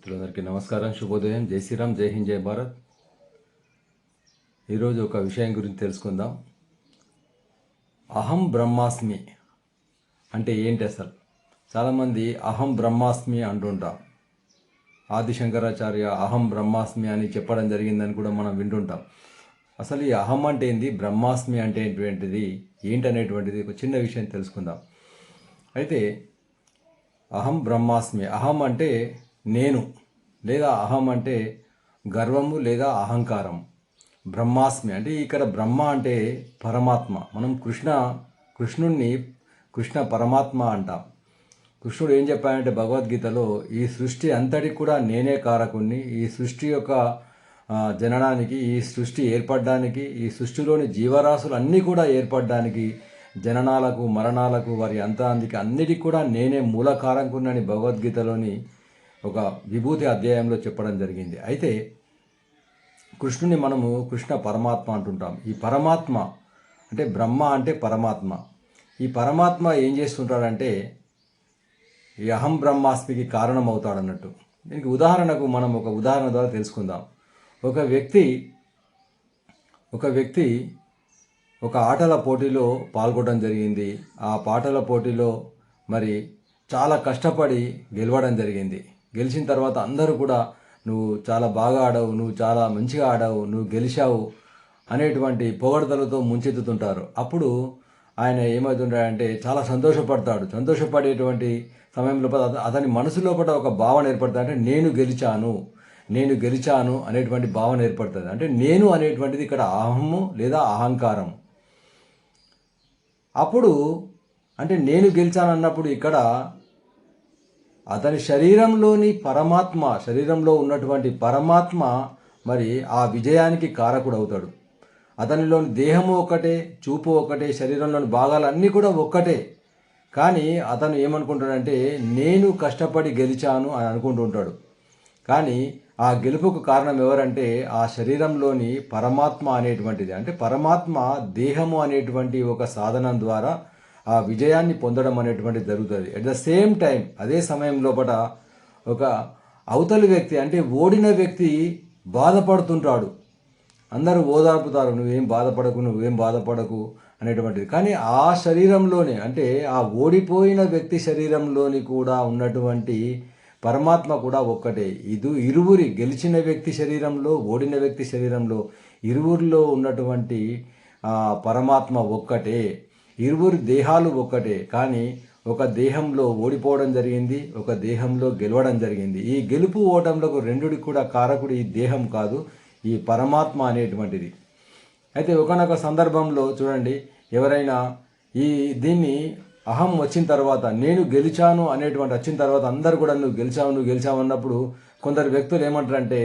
మిత్రులందరికీ నమస్కారం, శుభోదయం, జై శ్రీరామ్, జై హింద్, జై భారత్. ఈరోజు ఒక విషయం గురించి తెలుసుకుందాం. అహం బ్రహ్మాస్మి అంటే ఏంటి అసలు? చాలామంది అహం బ్రహ్మాస్మి అంటుంటాం. ఆదిశంకరాచార్య అహం బ్రహ్మాస్మి అని చెప్పడం జరిగిందని కూడా మనం వింటుంటాం. అసలు ఈ అహం అంటే ఏంది, బ్రహ్మాస్మి అంటే ఏంటనేటువంటిది ఒక చిన్న విషయం తెలుసుకుందాం. అయితే అహం బ్రహ్మాస్మి, అహం అంటే నేను, లేదా అహం అంటే గర్వము లేదా అహంకారం. బ్రహ్మాస్మి అంటే ఇక్కడ బ్రహ్మ అంటే పరమాత్మ. మనం కృష్ణుణ్ణి కృష్ణ పరమాత్మ అంటాం. కృష్ణుడు ఏం చెప్పాడంటే భగవద్గీతలో, ఈ సృష్టి అంతటికి కూడా నేనే కారకుణ్ణి, ఈ సృష్టి యొక్క జననానికి, ఈ సృష్టి ఏర్పడడానికి, ఈ సృష్టిలోని జీవరాశులు అన్నీ కూడా ఏర్పడడానికి, జననాలకు మరణాలకు వారి అంతానికి అన్నిటికీ కూడా నేనే మూల కారకుణ్ణి భగవద్గీతలోని ఒక విభూతి అధ్యాయంలో చెప్పడం జరిగింది. అయితే కృష్ణుని మనము కృష్ణ పరమాత్మ అంటుంటాం. ఈ పరమాత్మ అంటే బ్రహ్మ అంటే పరమాత్మ. ఈ పరమాత్మ ఏం చేస్తుంటాడంటే ఈ అహం బ్రహ్మాస్మికి కారణం అవుతాడన్నట్టు. దీనికి ఉదాహరణకు మనం ఒక ఉదాహరణ ద్వారా తెలుసుకుందాం. ఒక వ్యక్తి ఒక ఆటల పోటీలో పాల్గొనడం జరిగింది. ఆ పాటల పోటీలో మరి చాలా కష్టపడి గెలవడం జరిగింది. గెలిచిన తర్వాత అందరూ కూడా నువ్వు చాలా బాగా ఆడావు, నువ్వు చాలా మంచిగా ఆడావు, నువ్వు గెలిచావు అనేటువంటి పొగడతలతో ముంచెత్తుతుంటారు. అప్పుడు ఆయన ఏమవుతుంటాడంటే చాలా సంతోషపడతాడు. సంతోషపడేటువంటి సమయంలో అతని మనసు లోపల ఒక భావన ఏర్పడుతుంది. అంటే నేను గెలిచాను అనేటువంటి భావన ఏర్పడుతుంది. అంటే నేను అనేటువంటిది ఇక్కడ అహము లేదా అహంకారం. అప్పుడు అంటే నేను గెలిచాను అన్నప్పుడు ఇక్కడ అతని శరీరంలో ఉన్నటువంటి పరమాత్మ మరి ఆ విజయానికి కారకుడు అవుతాడు. అతనిలోని దేహము ఒకటే, చూపు ఒకటే, శరీరంలోని భాగాలన్నీ కూడా ఒక్కటే. కానీ అతను ఏమనుకుంటాడంటే నేను కష్టపడి గెలిచాను అని అనుకుంటుంటాడు. కానీ ఆ గెలుపుకు కారణం ఎవరంటే ఆ శరీరంలోని పరమాత్మ అనేటువంటిది. అంటే పరమాత్మ దేహము అనేటువంటి ఒక సాధనం ద్వారా ఆ విజయాన్ని పొందడం అనేటువంటిది జరుగుతుంది. అట్ ద సేమ్ టైం అదే సమయం లోపల ఒక అవతలి వ్యక్తి అంటే ఓడిన వ్యక్తి బాధపడుతుంటాడు. అందరూ ఓదార్పుతారు, నువ్వేం బాధపడకు అనేటువంటిది. కానీ ఆ శరీరంలోనే అంటే ఆ ఓడిపోయిన వ్యక్తి శరీరంలోని కూడా ఉన్నటువంటి పరమాత్మ కూడా ఒక్కటే. ఇరువురి గెలిచిన వ్యక్తి శరీరంలో, ఓడిన వ్యక్తి శరీరంలో ఇరువురిలో ఉన్నటువంటి పరమాత్మ ఒక్కటే. ఇరువురి దేహాలు ఒక్కటే. కానీ ఒక దేహంలో ఓడిపోవడం జరిగింది, ఒక దేహంలో గెలవడం జరిగింది. ఈ గెలుపు ఓటంలకు రెండుకి కూడా కారకుడు ఈ దేహం కాదు, ఈ పరమాత్మ అనేటువంటిది. అయితే ఒకనొక సందర్భంలో చూడండి, ఎవరైనా దీన్ని అహం వచ్చిన తర్వాత, నేను గెలిచాను అనేటువంటి వచ్చిన తర్వాత అందరు కూడా నువ్వు గెలిచావు అన్నప్పుడు కొందరు వ్యక్తులు ఏమంటారంటే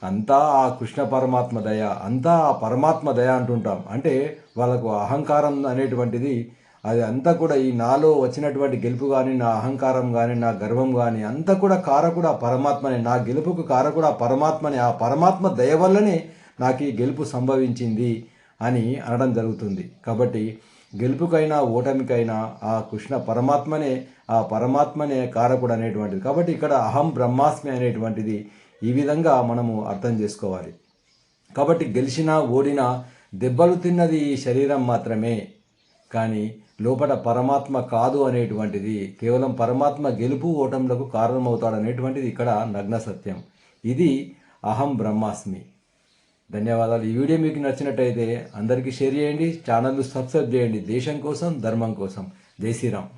అంతా ఆ కృష్ణ పరమాత్మ దయ, అంతా ఆ పరమాత్మ దయ అంటుంటాం. అంటే వాళ్ళకు అహంకారం అనేటువంటిది అది అంతా కూడా ఈ నాలో వచ్చినటువంటి గెలుపు కానీ, నా అహంకారం కానీ, నా గర్వం కానీ అంతా కూడా కారకుడు ఆ పరమాత్మనే. నా గెలుపుకు కారకుడు ఆ పరమాత్మనే. ఆ పరమాత్మ దయ వల్లనే నాకు ఈ గెలుపు సంభవించింది అని అనడం జరుగుతుంది. కాబట్టి గెలుపుకైనా ఓటమికైనా ఆ కృష్ణ పరమాత్మనే కారకుడు అనేటువంటిది. కాబట్టి ఇక్కడ అహం బ్రహ్మాస్మి అనేటువంటిది ఈ విధంగా మనము అర్థం చేసుకోవాలి. కాబట్టి గెలిచినా ఓడినా దెబ్బలు తిన్నది ఈ శరీరం మాత్రమే, కానీ లోపల పరమాత్మ కాదు అనేటువంటిది. కేవలం పరమాత్మ గెలుపు ఓటములకు కారణమవుతాడు అనేటువంటిది ఇక్కడ నగ్న సత్యం. ఇది అహం బ్రహ్మాస్మి. ధన్యవాదాలు. ఈ వీడియో మీకు నచ్చినట్టయితే అందరికీ షేర్ చేయండి, ఛానల్ను సబ్స్క్రైబ్ చేయండి. దేశం కోసం, ధర్మం కోసం. జై శ్రీరామ్.